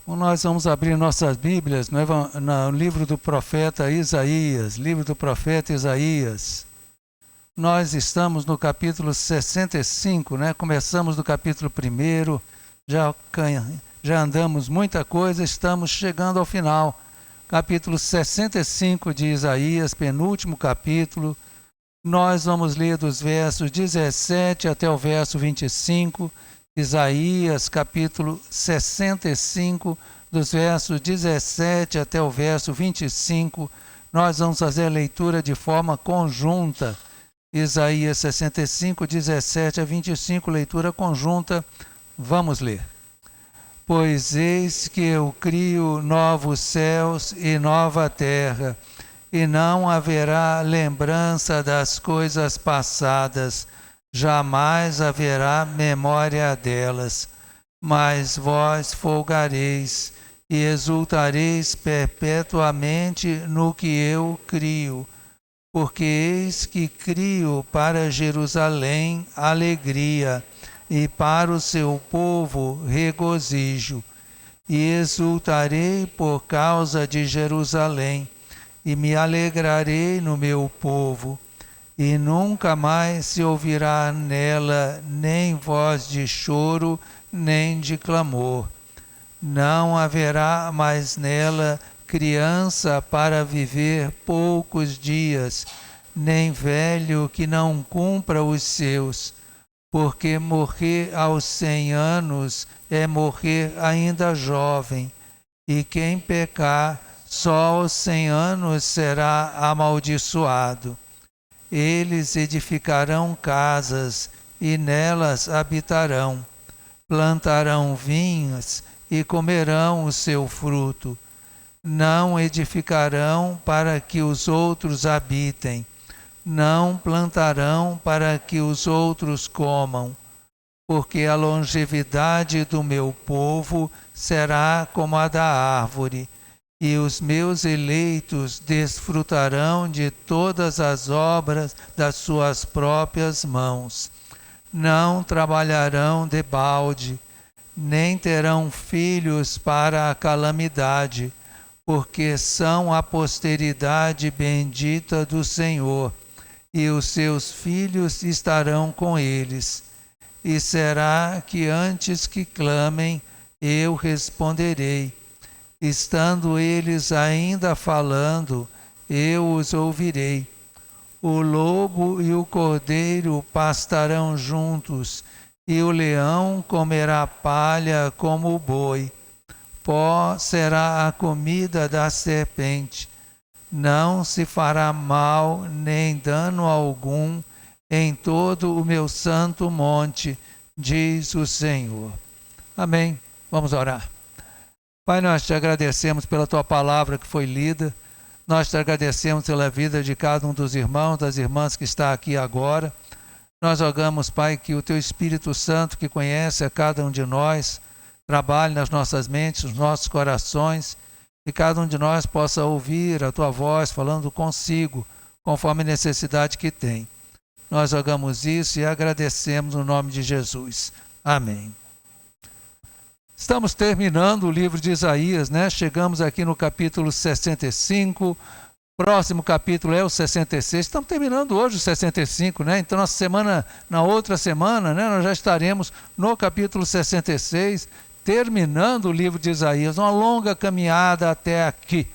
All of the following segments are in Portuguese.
Nós vamos abrir nossas Bíblias no livro do profeta Isaías, Nós estamos no capítulo 65, né? Começamos do capítulo 1, já andamos muita coisa, estamos chegando ao final. Capítulo 65 de Isaías, penúltimo capítulo. Nós vamos ler dos versos 17 até o verso 25, Isaías, capítulo 65, dos versos 17 até o verso 25. Nós vamos fazer a leitura de forma conjunta. Isaías 65, 17 a 25, leitura conjunta. Vamos ler. Pois eis que eu crio novos céus e nova terra, e não haverá lembrança das coisas passadas, jamais haverá memória delas. Mas vós folgareis e exultareis perpetuamente no que eu crio, porque eis que crio para Jerusalém alegria, e para o seu povo regozijo. E exultarei por causa de Jerusalém, e me alegrarei no meu povo. E nunca mais se ouvirá nela nem voz de choro, nem de clamor. Não haverá mais nela criança para viver poucos dias, nem velho que não cumpra os seus, porque morrer aos 100 anos é morrer ainda jovem, e quem pecar só aos 100 anos será amaldiçoado. Eles edificarão casas e nelas habitarão, plantarão vinhas e comerão o seu fruto. Não edificarão para que os outros habitem, não plantarão para que os outros comam, porque a longevidade do meu povo será como a da árvore, e os meus eleitos desfrutarão de todas as obras das suas próprias mãos. Não trabalharão debalde, nem terão filhos para a calamidade, porque são a posteridade bendita do Senhor, e os seus filhos estarão com eles. E será que antes que clamem, eu responderei. Estando eles ainda falando, eu os ouvirei. O lobo e o cordeiro pastarão juntos, e o leão comerá palha como o boi. Pó será a comida da serpente. Não se fará mal nem dano algum em todo o meu santo monte, diz o Senhor. Amém. Vamos orar. Pai, nós te agradecemos pela tua palavra que foi lida. Nós te agradecemos pela vida de cada um dos irmãos, das irmãs que está aqui agora. Nós rogamos, Pai, que o teu Espírito Santo, que conhece a cada um de nós, trabalhe nas nossas mentes, nos nossos corações, e cada um de nós possa ouvir a tua voz falando consigo, conforme a necessidade que tem. Nós rogamos isso e agradecemos no nome de Jesus. Amém. Estamos terminando o livro de Isaías, né? Chegamos aqui no capítulo 65, próximo capítulo é o 66. Estamos terminando hoje o 65, né? Então, na outra semana, né, nós já estaremos no capítulo 66, terminando o livro de Isaías, uma longa caminhada até aqui.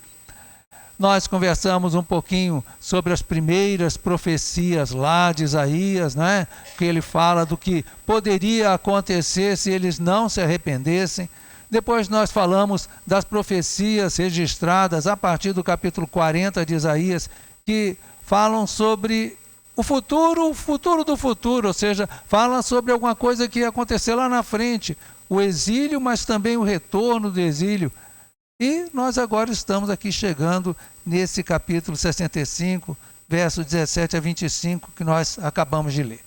Nós conversamos um pouquinho sobre as primeiras profecias lá de Isaías, né? Que ele fala do que poderia acontecer se eles não se arrependessem. Depois nós falamos das profecias registradas a partir do capítulo 40 de Isaías, que falam sobre o futuro do futuro, ou seja, falam sobre alguma coisa que ia acontecer lá na frente, o exílio, mas também o retorno do exílio. E nós agora estamos aqui chegando nesse capítulo 65, verso 17 a 25, que nós acabamos de ler.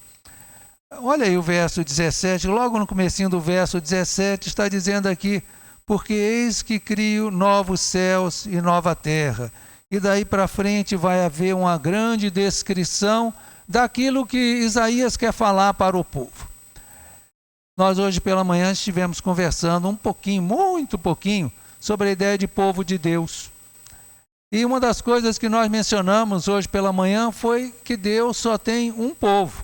Olha aí o verso 17, logo no comecinho do verso 17, está dizendo aqui, porque eis que crio novos céus e nova terra. E daí para frente vai haver uma grande descrição daquilo que Isaías quer falar para o povo. Nós hoje pela manhã estivemos conversando um pouquinho, muito pouquinho, sobre a ideia de povo de Deus. E uma das coisas que nós mencionamos hoje pela manhã foi que Deus só tem um povo.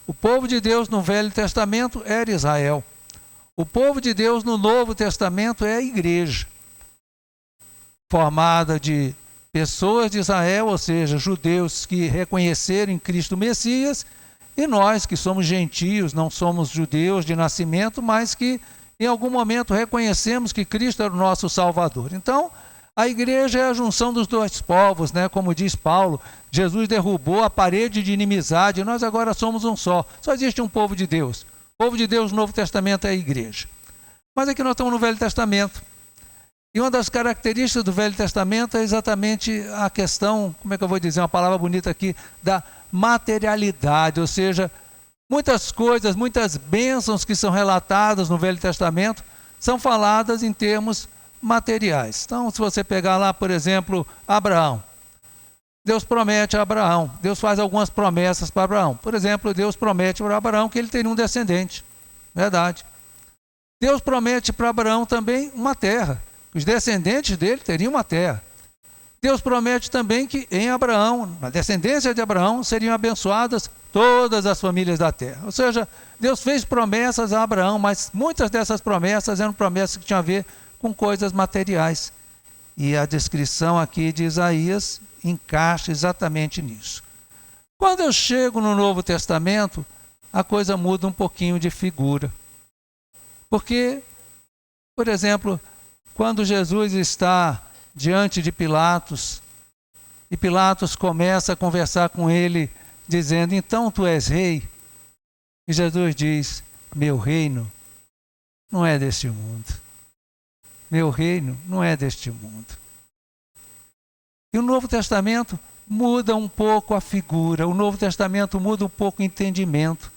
O povo de Deus no Velho Testamento era Israel. O povo de Deus no Novo Testamento é a igreja, formada de pessoas de Israel, ou seja, judeus que reconheceram em Cristo o Messias, e nós que somos gentios, não somos judeus de nascimento, mas que em algum momento reconhecemos que Cristo era o nosso Salvador. Então, a igreja é a junção dos dois povos, né? Como diz Paulo, Jesus derrubou a parede de inimizade, nós agora somos um só. Só existe um povo de Deus. O povo de Deus no Novo Testamento é a igreja. Mas aqui nós estamos no Velho Testamento. E uma das características do Velho Testamento é exatamente a questão, como é que eu vou dizer uma palavra bonita aqui, da materialidade, ou seja, muitas coisas, muitas bênçãos que são relatadas no Velho Testamento são faladas em termos materiais. Então, se você pegar lá, por exemplo, Abraão, Deus promete a Abraão, Deus faz algumas promessas para Abraão. Por exemplo, Deus promete para Abraão que ele teria um descendente, verdade. Deus promete para Abraão também uma terra, os descendentes dele teriam uma terra. Deus promete também que em Abraão, na descendência de Abraão, seriam abençoadas todas as famílias da terra. Ou seja, Deus fez promessas a Abraão, mas muitas dessas promessas eram promessas que tinham a ver com coisas materiais. E a descrição aqui de Isaías encaixa exatamente nisso. Quando eu chego no Novo Testamento, a coisa muda um pouquinho de figura. Porque, por exemplo, quando Jesus está diante de Pilatos, e Pilatos começa a conversar com ele, dizendo, então tu és rei? E Jesus diz, meu reino não é deste mundo. Meu reino não é deste mundo. E o Novo Testamento muda um pouco a figura, o Novo Testamento muda um pouco o entendimento.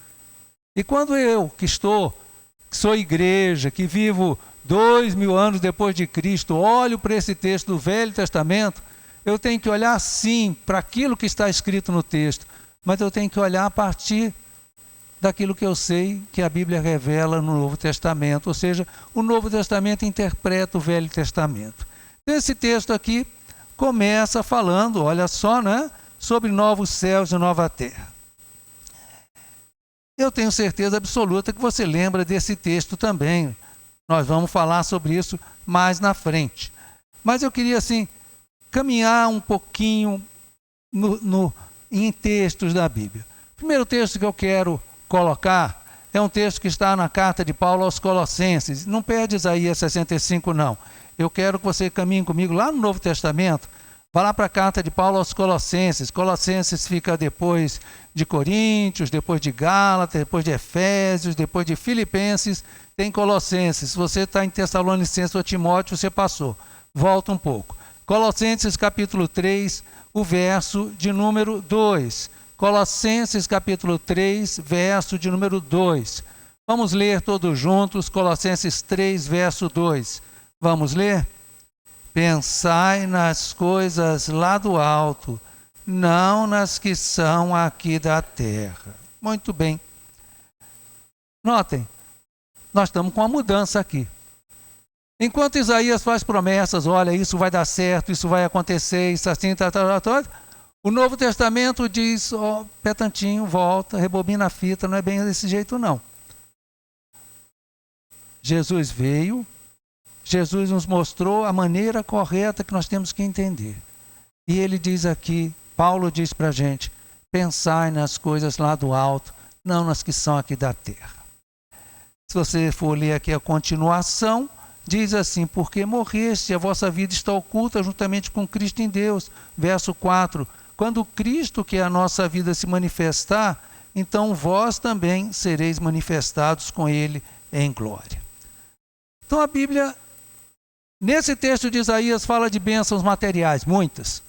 E quando eu, que sou igreja, que vivo 2000 anos depois de Cristo, olho para esse texto do Velho Testamento, eu tenho que olhar sim para aquilo que está escrito no texto, mas eu tenho que olhar a partir daquilo que eu sei que a Bíblia revela no Novo Testamento, ou seja, o Novo Testamento interpreta o Velho Testamento. Esse texto aqui começa falando, olha só, né, sobre novos céus e nova terra. Eu tenho certeza absoluta que você lembra desse texto também. Nós vamos falar sobre isso mais na frente. Mas eu queria, assim, caminhar um pouquinho em textos da Bíblia. O primeiro texto que eu quero colocar é um texto que está na carta de Paulo aos Colossenses. Não perde Isaías 65, não. Eu quero que você caminhe comigo lá no Novo Testamento. Vá lá para a carta de Paulo aos Colossenses. Colossenses fica depois de Coríntios, depois de Gálatas, depois de Efésios, depois de Filipenses, tem Colossenses. Se você está em Tessalonicenses ou Timóteo, você passou. Volta um pouco. Colossenses capítulo 3, o verso de número 2. Colossenses capítulo 3, verso de número 2. Vamos ler todos juntos, Colossenses 3, verso 2. Vamos ler? Pensai nas coisas lá do alto, não nas que são aqui da terra. Muito bem. Notem, nós estamos com uma mudança aqui. Enquanto Isaías faz promessas, olha, isso vai dar certo, isso vai acontecer, isso assim, o Novo Testamento diz, ó, pé tantinho, volta, rebobina a fita, não é bem desse jeito não. Jesus veio, Jesus nos mostrou a maneira correta que nós temos que entender. E ele diz aqui, Paulo diz para a gente, pensai nas coisas lá do alto, não nas que são aqui da terra. Se você for ler aqui a continuação, diz assim, porque morreste, a vossa vida está oculta juntamente com Cristo em Deus. Verso 4, quando Cristo, que é a nossa vida, se manifestar, então vós também sereis manifestados com Ele em glória. Então a Bíblia, nesse texto de Isaías, fala de bênçãos materiais, muitas.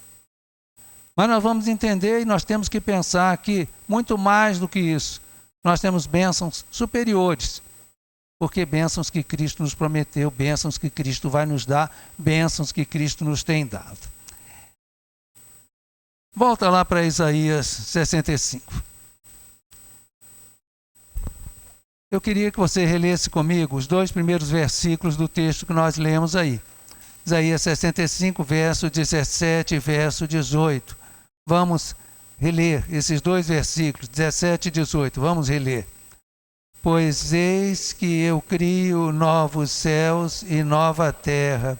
Mas nós vamos entender e nós temos que pensar que, muito mais do que isso, nós temos bênçãos superiores. Porque bênçãos que Cristo nos prometeu, bênçãos que Cristo vai nos dar, bênçãos que Cristo nos tem dado. Volta lá para Isaías 65. eu queria que você relesse comigo os 2 primeiros versículos do texto que nós lemos aí. Isaías 65, verso 17 e verso 18. Vamos reler esses 2 versículos, 17 e 18. Vamos reler. Pois eis que eu crio novos céus e nova terra,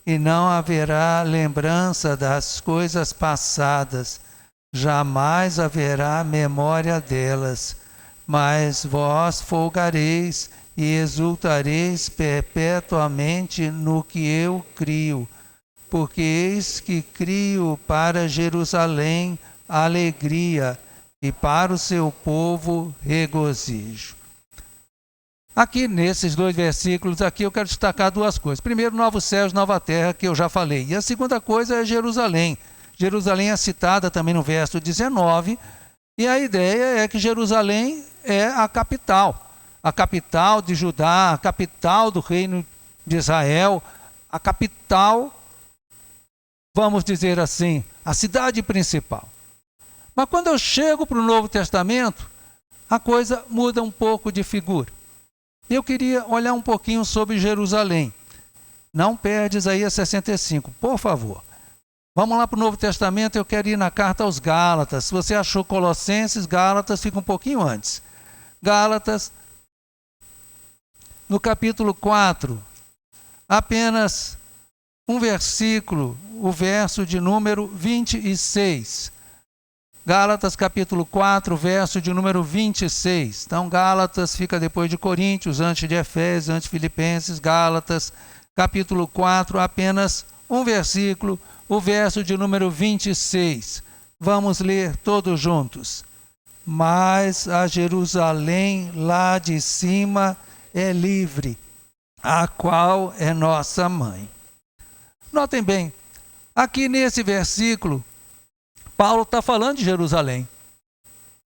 e não haverá lembrança das coisas passadas, jamais haverá memória delas. Mas vós folgareis e exultareis perpetuamente no que eu crio, porque eis que crio para Jerusalém alegria e para o seu povo regozijo. Aqui nesses 2 versículos aqui eu quero destacar 2 coisas. Primeiro, novos céus, nova terra, que eu já falei. E a segunda coisa é Jerusalém. Jerusalém é citada também no verso 19, e a ideia é que Jerusalém é a capital de Judá, a capital do reino de Israel, a capital, vamos dizer assim, a cidade principal. Mas quando eu chego para o Novo Testamento, a coisa muda um pouco de figura. Eu queria olhar um pouquinho sobre Jerusalém. Não perde Isaías 65, por favor. Vamos lá para o Novo Testamento, eu quero ir na carta aos Gálatas. Se você achou Colossenses, Gálatas fica um pouquinho antes. Gálatas, no capítulo 4, apenas um versículo, o verso de número 26. Gálatas capítulo 4, verso de número 26. Então, Gálatas fica depois de Coríntios, antes de Efésios, antes de Filipenses. Gálatas capítulo 4, apenas um versículo, o verso de número 26. Vamos ler todos juntos. Mas a Jerusalém lá de cima é livre, a qual é nossa mãe. Notem bem, aqui nesse versículo, Paulo está falando de Jerusalém.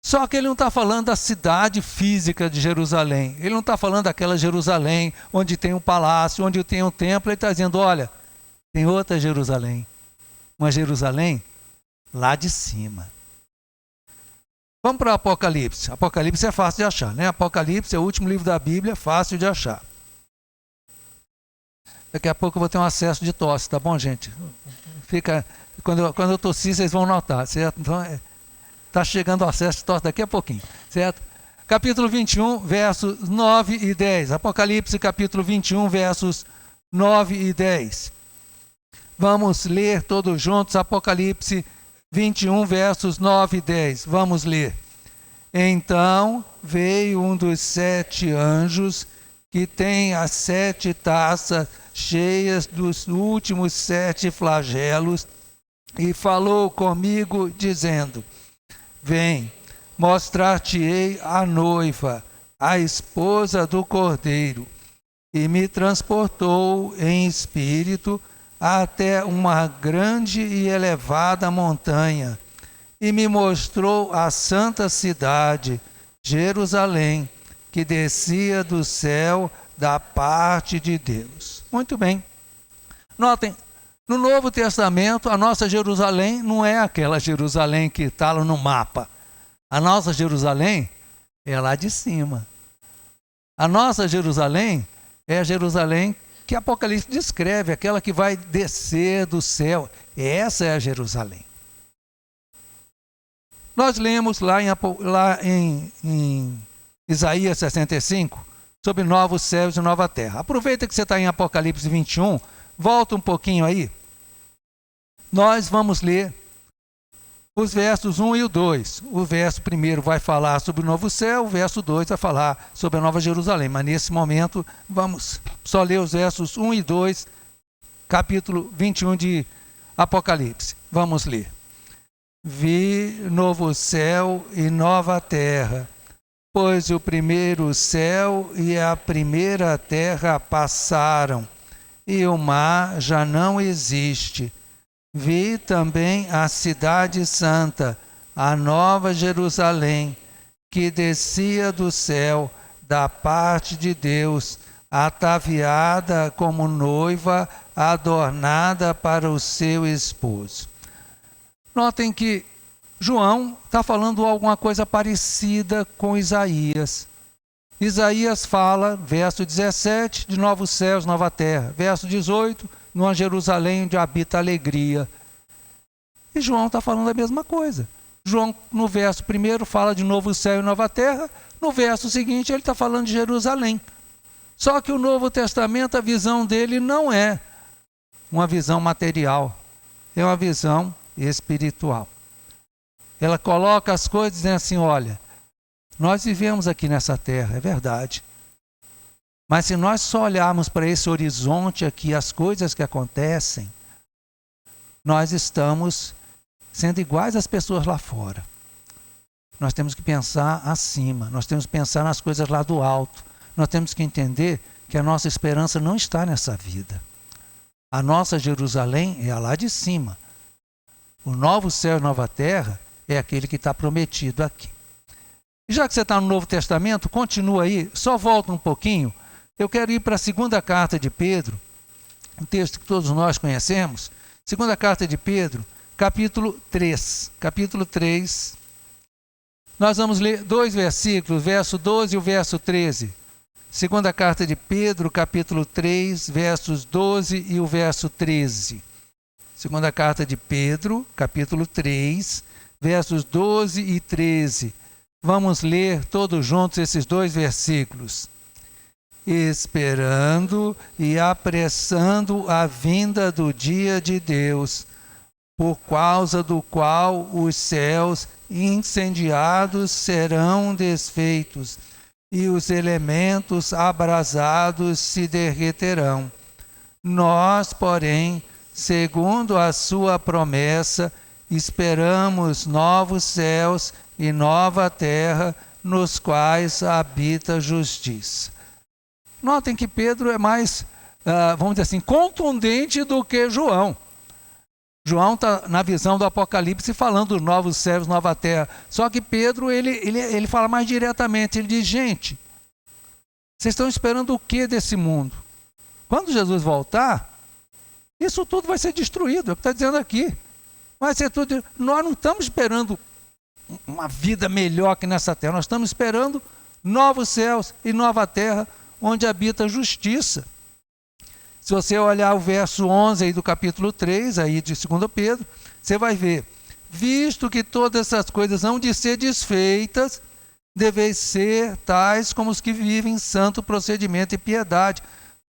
Só que ele não está falando da cidade física de Jerusalém. Ele não está falando daquela Jerusalém onde tem um palácio, onde tem um templo. Ele está dizendo, olha, tem outra Jerusalém. Uma Jerusalém lá de cima. Vamos para o Apocalipse. Apocalipse é fácil de achar, né? Apocalipse é o último livro da Bíblia, fácil de achar. Daqui a pouco eu vou ter um acesso de tosse, tá bom, gente? Quando eu tossir, vocês vão notar, certo? Então, está chegando o acesso de tosse daqui a pouquinho, certo? Capítulo 21, versos 9 e 10. Apocalipse, capítulo 21, versos 9 e 10. Vamos ler todos juntos, Apocalipse 21, versos 9 e 10. Vamos ler. Então veio um dos 7 anjos que tem as 7 taças cheias dos últimos 7 flagelos e falou comigo dizendo, vem, mostrar-te-ei a noiva, a esposa do Cordeiro. E me transportou em espírito até uma grande e elevada montanha, e me mostrou a santa cidade, Jerusalém, que descia do céu da parte de Deus. Muito bem. Notem, no Novo Testamento, a nossa Jerusalém não é aquela Jerusalém que está no mapa. A nossa Jerusalém é lá de cima. A nossa Jerusalém é a Jerusalém que Apocalipse descreve, aquela que vai descer do céu. Essa é a Jerusalém. Nós lemos lá em Isaías 65 sobre novos céus e nova terra. Aproveita que você está em Apocalipse 21, volta um pouquinho aí. Nós vamos ler os versos 1 e o 2. O verso primeiro vai falar sobre o novo céu, o verso 2 vai falar sobre a nova Jerusalém. Mas nesse momento, vamos só ler os versos 1 e 2, capítulo 21 de Apocalipse. Vamos ler. Vi novo céu e nova terra, pois o primeiro céu e a primeira terra passaram, e o mar já não existe. Vi também a cidade santa, a nova Jerusalém, que descia do céu da parte de Deus, ataviada como noiva adornada para o seu esposo. Notem que João está falando alguma coisa parecida com Isaías. Isaías fala, verso 17, de novos céus, nova terra. Verso 18, numa Jerusalém onde habita a alegria. E João está falando a mesma coisa. João, no verso primeiro, fala de novo céu e nova terra. No verso seguinte, ele está falando de Jerusalém. Só que o Novo Testamento, a visão dele não é uma visão material. É uma visão espiritual. Ela coloca as coisas dizendo assim, olha, nós vivemos aqui nessa terra, é verdade. Mas se nós só olharmos para esse horizonte aqui, as coisas que acontecem, nós estamos sendo iguais às pessoas lá fora. Nós temos que pensar acima, nós temos que pensar nas coisas lá do alto. Nós temos que entender que a nossa esperança não está nessa vida. A nossa Jerusalém é a lá de cima. O novo céu e nova terra é aquele que está prometido aqui. E já que você está no Novo Testamento, continua aí, só volta um pouquinho. Eu quero ir para a segunda carta de Pedro, um texto que todos nós conhecemos. Segunda carta de Pedro, capítulo 3. Capítulo 3. Nós vamos ler 2 versículos, verso 12 e o verso 13. Segunda carta de Pedro, capítulo 3, versos 12 e o verso 13. Segunda carta de Pedro, capítulo 3, versos 12 e 13. Vamos ler todos juntos esses 2 versículos. Esperando e apressando a vinda do dia de Deus, por causa do qual os céus incendiados serão desfeitos, e os elementos abrasados se derreterão. Nós, porém, segundo a sua promessa, esperamos novos céus e nova terra, nos quais habita a justiça. Notem que Pedro é mais, vamos dizer assim, contundente do que João. João está na visão do Apocalipse falando dos novos céus, nova terra. Só que Pedro, ele fala mais diretamente. Ele diz, gente, vocês estão esperando o que desse mundo? Quando Jesus voltar, isso tudo vai ser destruído. É o que está dizendo aqui. Vai ser tudo. Nós não estamos esperando uma vida melhor que nessa terra. Nós estamos esperando novos céus e nova terra, onde habita a justiça. Se você olhar o verso 11 aí do capítulo 3, aí de 2 Pedro, você vai ver, visto que todas essas coisas hão de ser desfeitas, deveis ser tais como os que vivem em santo procedimento e piedade.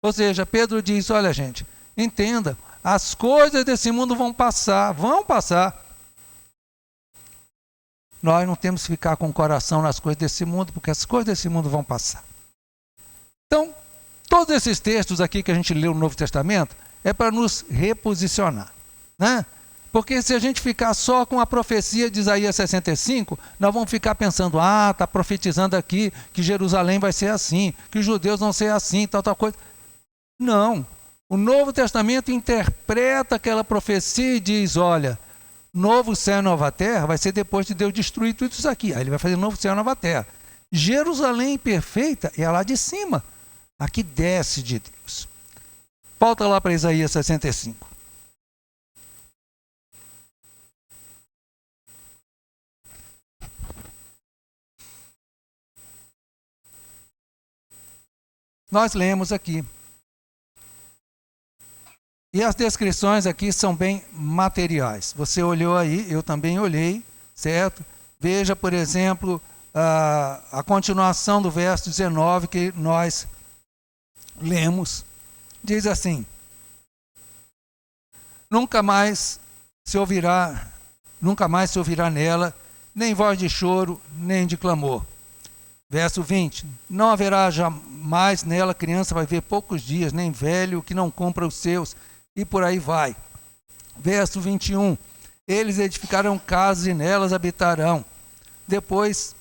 Ou seja, Pedro diz, olha gente, entenda, as coisas desse mundo vão passar. Nós não temos que ficar com o coração nas coisas desse mundo, porque as coisas desse mundo vão passar. Então, todos esses textos aqui que a gente leu no Novo Testamento é para nos reposicionar, né? Porque se a gente ficar só com a profecia de Isaías 65, nós vamos ficar pensando, está profetizando aqui que Jerusalém vai ser assim, que os judeus vão ser assim, tal coisa. Não, o Novo Testamento interpreta aquela profecia e diz, olha, novo céu e nova terra vai ser depois de Deus destruir tudo isso aqui. Aí ele vai fazer novo céu e nova terra. Jerusalém perfeita é lá de cima. Aqui desce de Deus. Volta lá para Isaías 65. Nós lemos aqui. E as descrições aqui são bem materiais. Você olhou aí, eu também olhei, certo? Veja, por exemplo, a continuação do verso 19 que nós lemos. Diz assim, nunca mais se ouvirá nela, nem voz de choro, nem de clamor. Verso 20, não haverá jamais nela, criança vai ver poucos dias, nem velho que não compra os seus, e por aí vai. Verso 21, eles edificarão casas e nelas habitarão. Depois,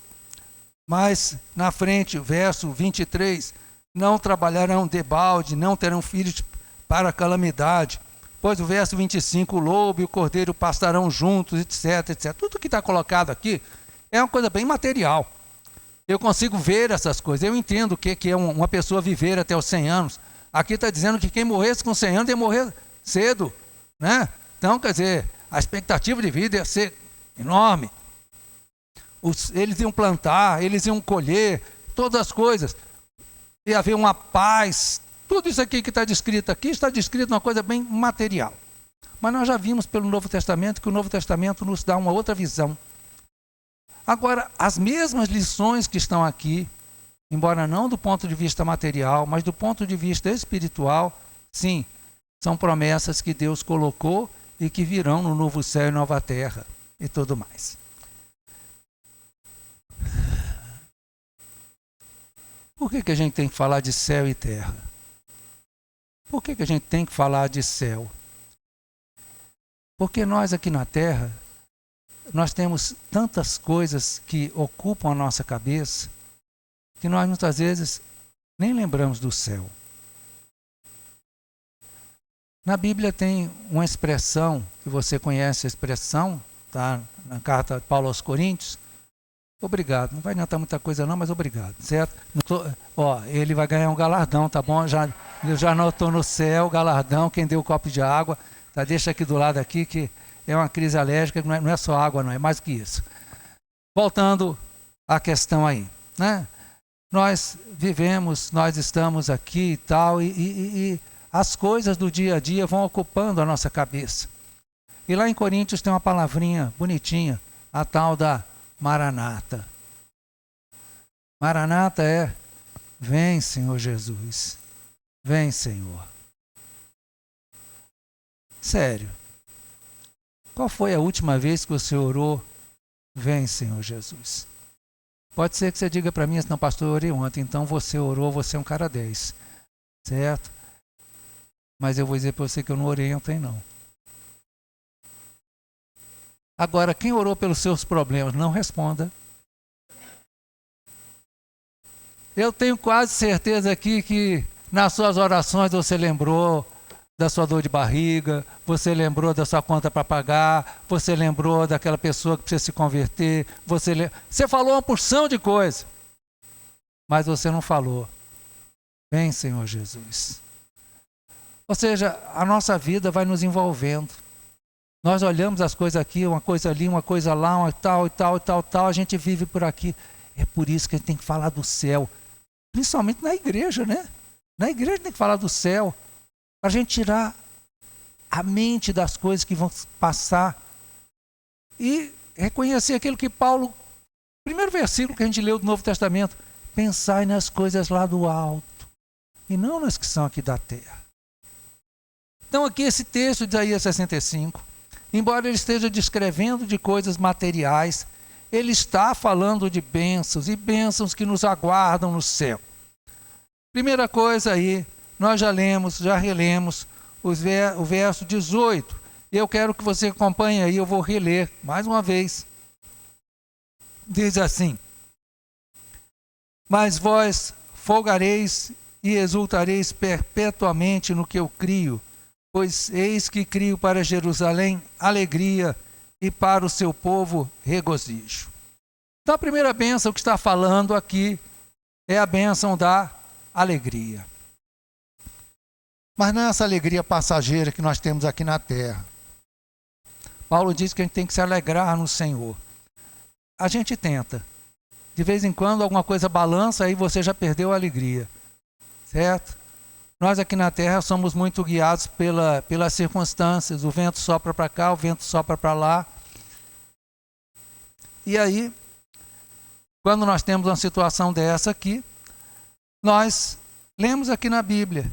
mais na frente, verso 23, não trabalharão debalde, não terão filhos para calamidade. Pois o verso 25, o lobo e o cordeiro pastarão juntos, etc, etc. Tudo que está colocado aqui é uma coisa bem material. Eu consigo ver essas coisas, eu entendo o que é uma pessoa viver até os 100 anos. Aqui está dizendo que quem morresse com 100 anos ia morrer cedo, né? Então, quer dizer, a expectativa de vida ia ser enorme. Eles iam plantar, eles iam colher, todas as coisas, e haver uma paz. Tudo isso aqui que está descrito aqui, está descrito uma coisa bem material. Mas nós já vimos pelo Novo Testamento que o Novo Testamento nos dá uma outra visão. Agora, as mesmas lições que estão aqui, embora não do ponto de vista material, mas do ponto de vista espiritual, sim, são promessas que Deus colocou e que virão no novo céu e nova terra e tudo mais. Por que a gente tem que falar de céu e terra? Por que a gente tem que falar de céu? Porque nós aqui na terra, nós temos tantas coisas que ocupam a nossa cabeça, que nós muitas vezes nem lembramos do céu. Na Bíblia tem uma expressão, que você conhece a expressão, tá? Na carta de Paulo aos Coríntios. Obrigado, não vai adiantar muita coisa não, mas obrigado, certo? Ele vai ganhar um galardão, tá bom? Eu já anotou no céu o galardão, quem deu o copo de água, tá? Deixa aqui do lado aqui, que é uma crise alérgica, não é só água não, é mais do que isso. Voltando à questão aí, né? Nós vivemos, nós estamos aqui e tal, e as coisas do dia a dia vão ocupando a nossa cabeça. E lá em Coríntios tem uma palavrinha bonitinha, a tal da Maranata. Maranata é: vem, Senhor Jesus. Vem, Senhor. Sério. Qual foi a última vez que você orou? Vem, Senhor Jesus. Pode ser que você diga para mim, não, pastor, eu orei ontem, então você orou, você é um cara 10. Certo? Mas eu vou dizer para você que eu não orei ontem, não. Agora, quem orou pelos seus problemas, não responda. Eu tenho quase certeza aqui que nas suas orações você lembrou da sua dor de barriga, você lembrou da sua conta para pagar, você lembrou daquela pessoa que precisa se converter, você falou uma porção de coisa, mas você não falou: vem, Senhor Jesus. Ou seja, a nossa vida vai nos envolvendo. Nós olhamos as coisas aqui, uma coisa ali, uma coisa lá, uma tal, a gente vive por aqui. É por isso que a gente tem que falar do céu, principalmente na igreja, né? Na igreja tem que falar do céu, para a gente tirar a mente das coisas que vão passar e reconhecer aquilo que Paulo, primeiro versículo que a gente leu do Novo Testamento: pensai nas coisas lá do alto e não nas que são aqui da terra. Então aqui esse texto de Isaías 65, embora ele esteja descrevendo de coisas materiais, ele está falando de bênçãos e bênçãos que nos aguardam no céu. Primeira coisa aí, nós já lemos, já relemos o verso 18. Eu quero que você acompanhe aí, eu vou reler mais uma vez. Diz assim: mas vós folgareis e exultareis perpetuamente no que eu crio, pois eis que crio para Jerusalém alegria e para o seu povo regozijo. Então a primeira bênção que está falando aqui é a bênção da alegria. Mas não é essa alegria passageira que nós temos aqui na terra. Paulo diz que a gente tem que se alegrar no Senhor. A gente tenta. De vez em quando alguma coisa balança, aí você já perdeu a alegria. Certo? Nós aqui na terra somos muito guiados pelas circunstâncias. O vento sopra para cá, o vento sopra para lá. E aí, quando nós temos uma situação dessa aqui, nós lemos aqui na Bíblia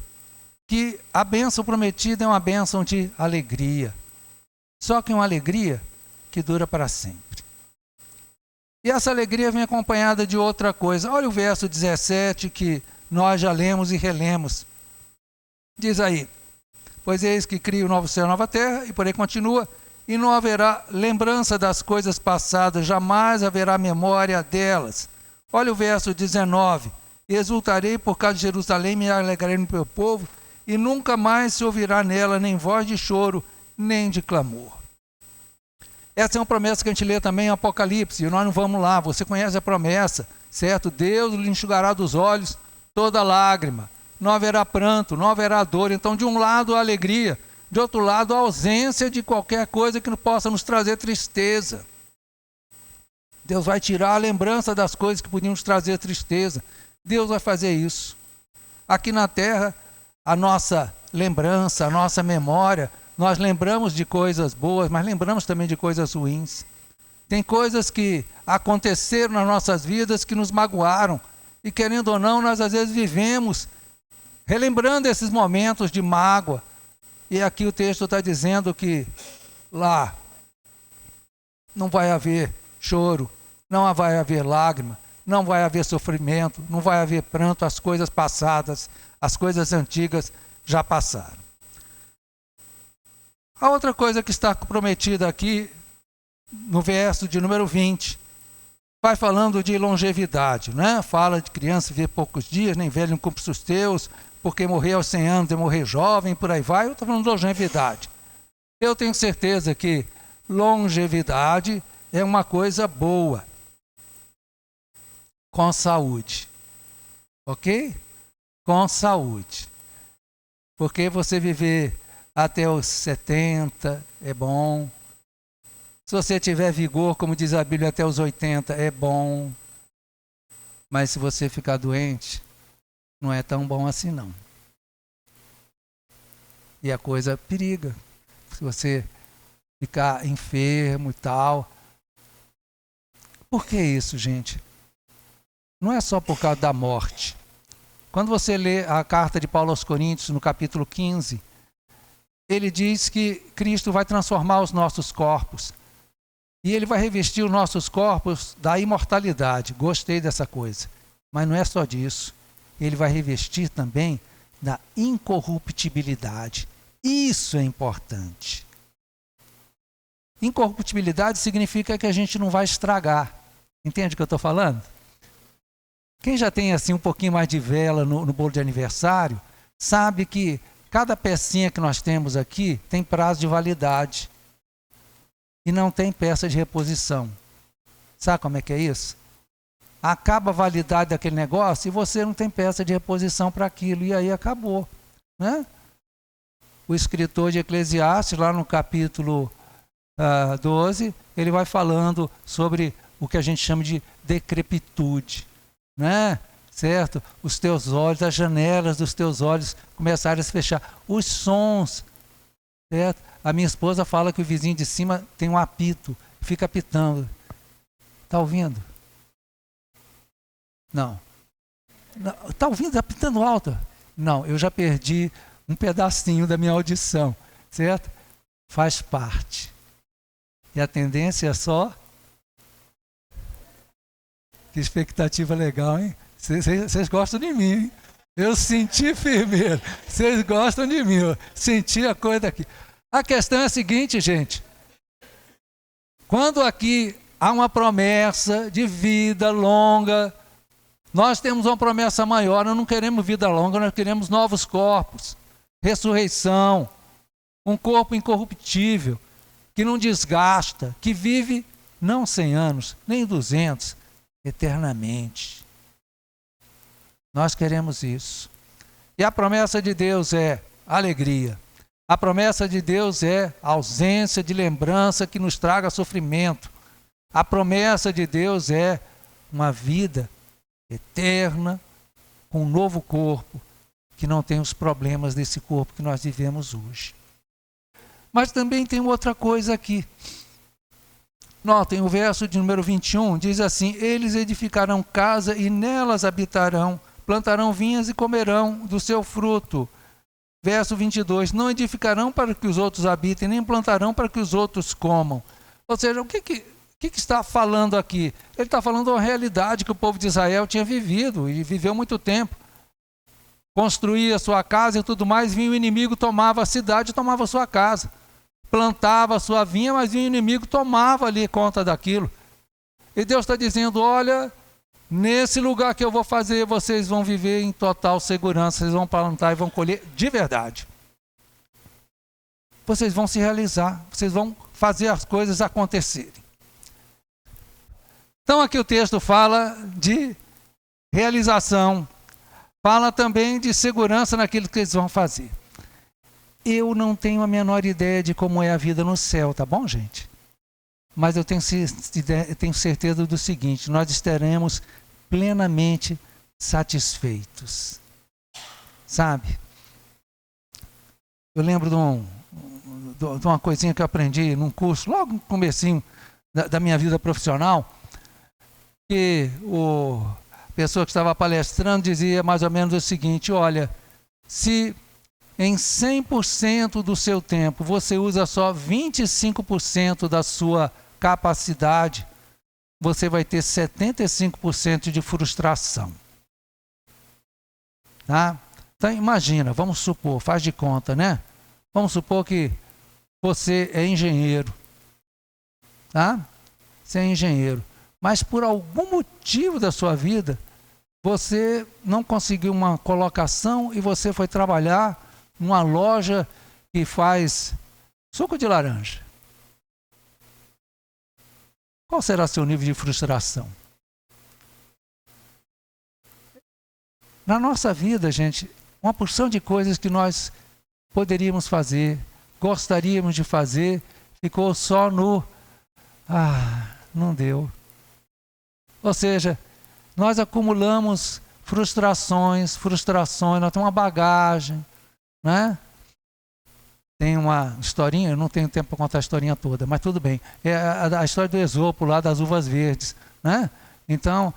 que a bênção prometida é uma bênção de alegria. Só que uma alegria que dura para sempre. E essa alegria vem acompanhada de outra coisa. Olha o verso 17 que nós já lemos e relemos. Diz aí: pois eis que crio o novo céu e nova terra, e por aí continua, e não haverá lembrança das coisas passadas, jamais haverá memória delas. Olha o verso 19: exultarei por causa de Jerusalém, me alegrarei no meu povo, e nunca mais se ouvirá nela nem voz de choro, nem de clamor. Essa é uma promessa que a gente lê também em Apocalipse, e nós não vamos lá, você conhece a promessa, certo? Deus lhe enxugará dos olhos toda lágrima, não haverá pranto, não haverá dor. Então, de um lado, a alegria, de outro lado, a ausência de qualquer coisa que possa nos trazer tristeza. Deus vai tirar a lembrança das coisas que podiam nos trazer tristeza. Deus vai fazer isso. Aqui na terra, a nossa lembrança, a nossa memória, nós lembramos de coisas boas, mas lembramos também de coisas ruins. Tem coisas que aconteceram nas nossas vidas que nos magoaram. E querendo ou não, nós às vezes vivemos relembrando esses momentos de mágoa. E aqui o texto está dizendo que lá não vai haver choro, não vai haver lágrima, não vai haver sofrimento, não vai haver pranto, as coisas passadas, as coisas antigas já passaram. A outra coisa que está prometida aqui, no verso de número 20, vai falando de longevidade, né? Fala de criança viver poucos dias, nem velho não cumpre os teus, porque morrer aos 100 anos é morrer jovem, por aí vai. Eu estou falando de longevidade. Eu tenho certeza que longevidade é uma coisa boa, com saúde, ok? Com saúde. Porque você viver até os 70 é bom. Se você tiver vigor, como diz a Bíblia, até os 80 é bom. Mas se você ficar doente, não é tão bom assim não. E a coisa periga. Se você ficar enfermo e tal. Por que isso, gente? Não é só por causa da morte. Quando você lê a carta de Paulo aos Coríntios, no capítulo 15, ele diz que Cristo vai transformar os nossos corpos. E ele vai revestir os nossos corpos da imortalidade. Gostei dessa coisa. Mas não é só disso. Ele vai revestir também da incorruptibilidade. Isso é importante. Incorruptibilidade significa que a gente não vai estragar. Entende o que eu estou falando? Quem já tem assim um pouquinho mais de vela no bolo de aniversário, sabe que cada pecinha que nós temos aqui tem prazo de validade. E não tem peça de reposição. Sabe como é que é isso? Acaba a validade daquele negócio e você não tem peça de reposição para aquilo. E aí acabou. Né? O escritor de Eclesiastes, lá no capítulo 12, ele vai falando sobre o que a gente chama de decrepitude. Né? Certo? Os teus olhos, as janelas dos teus olhos começaram a se fechar. Os sons, certo? A minha esposa fala que o vizinho de cima tem um apito, fica apitando. Está ouvindo? Não. Está ouvindo? Está apitando alto? Não, eu já perdi um pedacinho da minha audição, certo? Faz parte. E a tendência é só... Que expectativa legal, hein? Vocês gostam de mim, hein? Eu senti firmeza. Vocês gostam de mim, eu senti a coisa aqui. A questão é a seguinte, gente. Quando aqui há uma promessa de vida longa, nós temos uma promessa maior. Nós não queremos vida longa, nós queremos novos corpos, ressurreição, um corpo incorruptível, que não desgasta, que vive não 100 anos, nem 200, eternamente. Nós queremos isso. E a promessa de Deus é alegria. A promessa de Deus é ausência de lembrança que nos traga sofrimento. A promessa de Deus é uma vida eterna, com um novo corpo, que não tem os problemas desse corpo que nós vivemos hoje. Mas também tem outra coisa aqui. Notem, o verso de número 21 diz assim: eles edificarão casa e nelas habitarão, plantarão vinhas e comerão do seu fruto. Verso 22, não edificarão para que os outros habitem, nem plantarão para que os outros comam. Ou seja, o que está falando aqui? Ele está falando uma realidade que o povo de Israel tinha vivido, e viveu muito tempo. Construía sua casa e tudo mais, vinha o inimigo, tomava a cidade e tomava a sua casa. Plantava a sua vinha, mas vinha o inimigo, tomava ali conta daquilo. E Deus está dizendo, olha... Nesse lugar que eu vou fazer, vocês vão viver em total segurança, vocês vão plantar e vão colher de verdade. Vocês vão se realizar, vocês vão fazer as coisas acontecerem. Então aqui o texto fala de realização, fala também de segurança naquilo que eles vão fazer. Eu não tenho a menor ideia de como é a vida no céu, tá bom, gente? mas eu tenho certeza do seguinte: nós estaremos plenamente satisfeitos. Sabe? Eu lembro de uma coisinha que eu aprendi num curso, logo no comecinho da minha vida profissional, que a pessoa que estava palestrando dizia mais ou menos o seguinte: olha, se em 100% do seu tempo você usa só 25% da sua capacidade, você vai ter 75% de frustração. Tá? Então imagina, vamos supor, faz de conta, né? Vamos supor que você é engenheiro, tá? Você é engenheiro, mas por algum motivo da sua vida, você não conseguiu uma colocação e você foi trabalhar numa loja que faz suco de laranja. Qual será seu nível de frustração? Na nossa vida, gente, uma porção de coisas que nós poderíamos fazer, gostaríamos de fazer, ficou só no não deu. Ou seja, nós acumulamos frustrações, nós temos uma bagagem, né? Tem uma historinha, eu não tenho tempo para contar a historinha toda, mas tudo bem. É a história do Esopo, lá das uvas verdes, né? Então,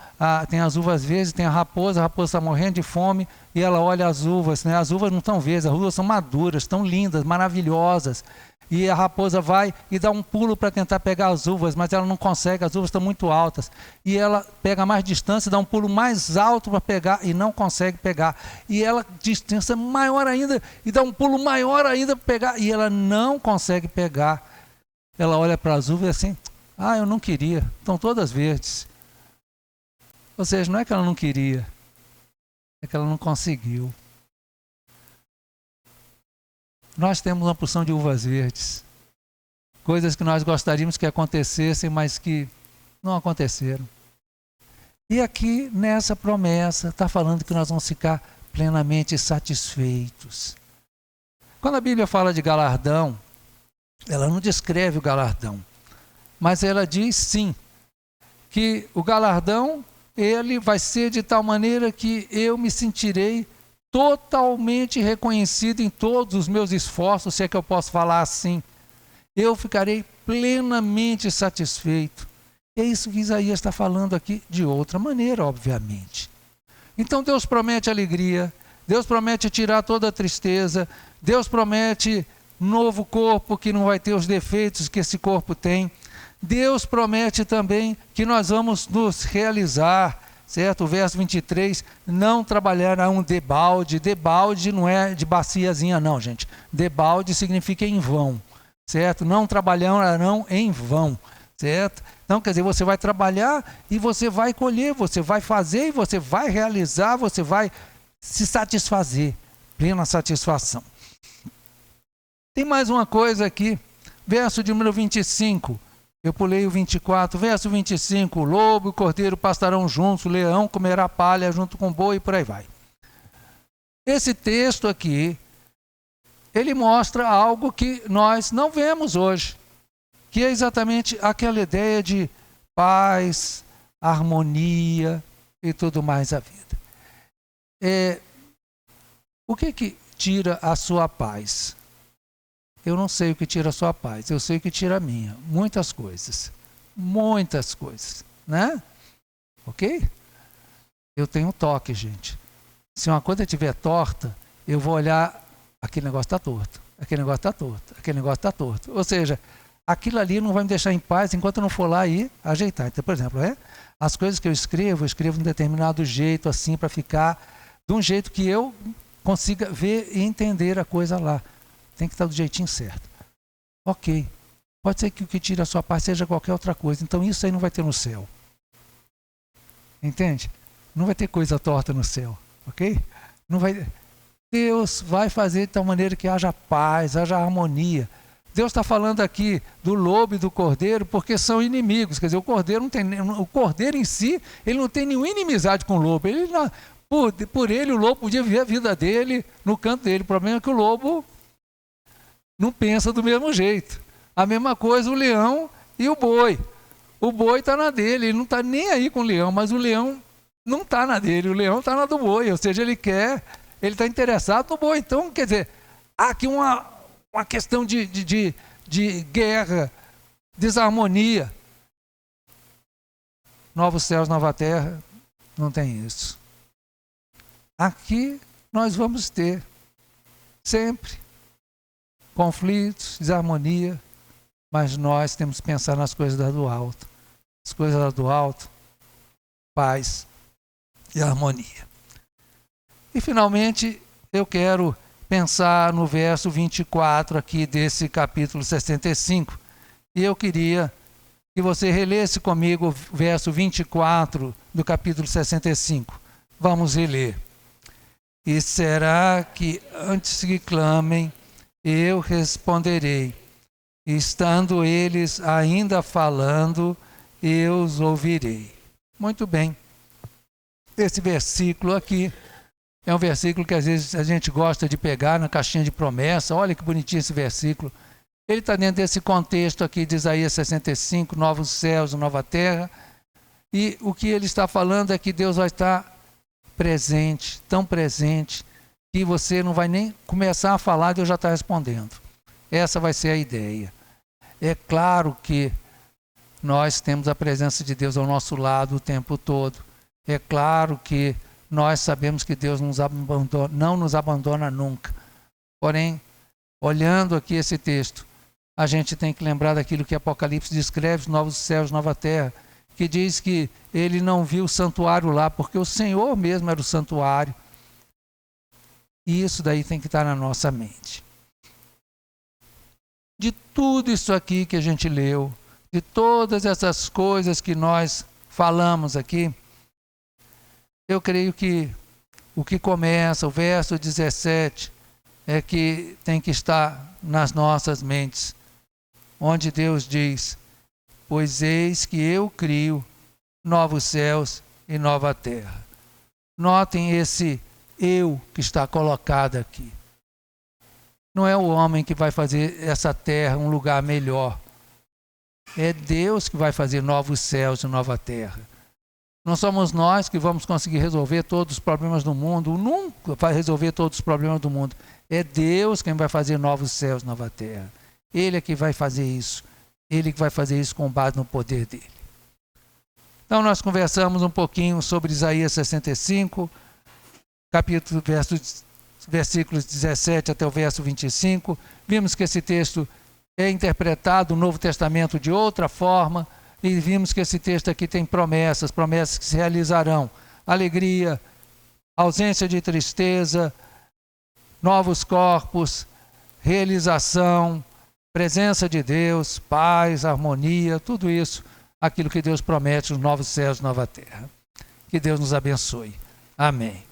tem as uvas verdes, tem a raposa está morrendo de fome e ela olha as uvas, né? As uvas não estão verdes, as uvas são maduras, estão lindas, maravilhosas. E a raposa vai e dá um pulo para tentar pegar as uvas, mas ela não consegue, as uvas estão muito altas. E ela pega mais distância, dá um pulo mais alto para pegar e não consegue pegar. E ela, distância maior ainda, e dá um pulo maior ainda para pegar, e ela não consegue pegar. Ela olha para as uvas assim, eu não queria, estão todas verdes. Ou seja, não é que ela não queria, é que ela não conseguiu. Nós temos uma porção de uvas verdes, coisas que nós gostaríamos que acontecessem, mas que não aconteceram. E aqui nessa promessa está falando que nós vamos ficar plenamente satisfeitos. Quando a Bíblia fala de galardão, ela não descreve o galardão, mas ela diz sim, que o galardão ele vai ser de tal maneira que eu me sentirei totalmente reconhecido em todos os meus esforços, se é que eu posso falar assim. Eu ficarei plenamente satisfeito. É isso que Isaías está falando aqui de outra maneira, obviamente. Então Deus promete alegria, Deus promete tirar toda a tristeza, Deus promete novo corpo que não vai ter os defeitos que esse corpo tem. Deus promete também que nós vamos nos realizar, certo? O verso 23, não trabalharão debalde. Debalde não é de baciazinha não, gente. Debalde significa em vão, certo? Não trabalharão em vão, certo? Então, quer dizer, você vai trabalhar e você vai colher, você vai fazer e você vai realizar, você vai se satisfazer, plena satisfação. Tem mais uma coisa aqui, verso de número 25. Eu pulei o 24, verso 25, o lobo e o cordeiro pastarão juntos, o leão comerá palha junto com o boi e por aí vai. Esse texto aqui, ele mostra algo que nós não vemos hoje, que é exatamente aquela ideia de paz, harmonia e tudo mais a vida. O que tira a sua paz? Eu não sei o que tira a sua paz, eu sei o que tira a minha. Muitas coisas, né? Ok? Eu tenho toque, gente. Se uma coisa estiver torta, eu vou olhar, aquele negócio está torto, aquele negócio está torto, aquele negócio está torto. Ou seja, aquilo ali não vai me deixar em paz enquanto eu não for lá e ajeitar. Então, por exemplo, as coisas que eu escrevo de um determinado jeito, assim, para ficar de um jeito que eu consiga ver e entender a coisa lá. Tem que estar do jeitinho certo. Ok. Pode ser que o que tira a sua paz seja qualquer outra coisa. Então isso aí não vai ter no céu. Entende? Não vai ter coisa torta no céu. Ok? Não vai. Deus vai fazer de tal maneira que haja paz, haja harmonia. Deus está falando aqui do lobo e do cordeiro porque são inimigos. Quer dizer, o cordeiro em si, ele não tem nenhuma inimizade com o lobo. Ele não, por ele, o lobo podia viver a vida dele no canto dele. O problema é que o lobo não pensa do mesmo jeito. A mesma coisa o leão E o boi está na dele, ele não está nem aí com o leão, mas o leão não está na dele, o leão está na do boi, ou seja, ele está interessado no boi. Então, quer dizer, há aqui uma questão de guerra, desarmonia. Novos céus, nova terra, não tem isso. Aqui nós vamos ter sempre conflitos, desarmonia, mas nós temos que pensar nas coisas do alto. As coisas do alto, paz e harmonia. E finalmente eu quero pensar no verso 24 aqui desse capítulo 65. E eu queria que você relesse comigo o verso 24 do capítulo 65. Vamos reler. E será que antes que clamem, eu responderei. Estando eles ainda falando, eu os ouvirei. Muito bem. Esse versículo aqui é um versículo que às vezes a gente gosta de pegar na caixinha de promessa. Olha que bonitinho esse versículo. Ele está dentro desse contexto aqui de Isaías 65, novos céus, nova terra. E o que ele está falando é que Deus vai estar presente, tão presente, que você não vai nem começar a falar, Deus já está respondendo. Essa vai ser a ideia. É claro que nós temos a presença de Deus ao nosso lado o tempo todo. É claro que nós sabemos que Deus não nos abandona nunca. Porém, olhando aqui esse texto, a gente tem que lembrar daquilo que Apocalipse descreve, os novos céus, nova terra, que diz que ele não viu o santuário lá, porque o Senhor mesmo era o santuário. E isso daí tem que estar na nossa mente. De tudo isso aqui que a gente leu, de todas essas coisas que nós falamos aqui, eu creio que o que começa, o verso 17, é que tem que estar nas nossas mentes, onde Deus diz: pois eis que eu crio novos céus e nova terra. Notem esse eu que está colocado aqui. Não é o homem que vai fazer essa terra um lugar melhor. É Deus que vai fazer novos céus e nova terra. Não somos nós que vamos conseguir resolver todos os problemas do mundo. Nunca vai resolver todos os problemas do mundo. É Deus quem vai fazer novos céus e nova terra. Ele é que vai fazer isso. Ele que vai fazer isso com base no poder dele. Então nós conversamos um pouquinho sobre Isaías 65, capítulo, versículos 17 até o verso 25. Vimos que esse texto é interpretado no Novo Testamento de outra forma, e vimos que esse texto aqui tem promessas que se realizarão. Alegria, ausência de tristeza, novos corpos, realização, presença de Deus, paz, harmonia, tudo isso, aquilo que Deus promete, os novos céus, nova terra. Que Deus nos abençoe. Amém.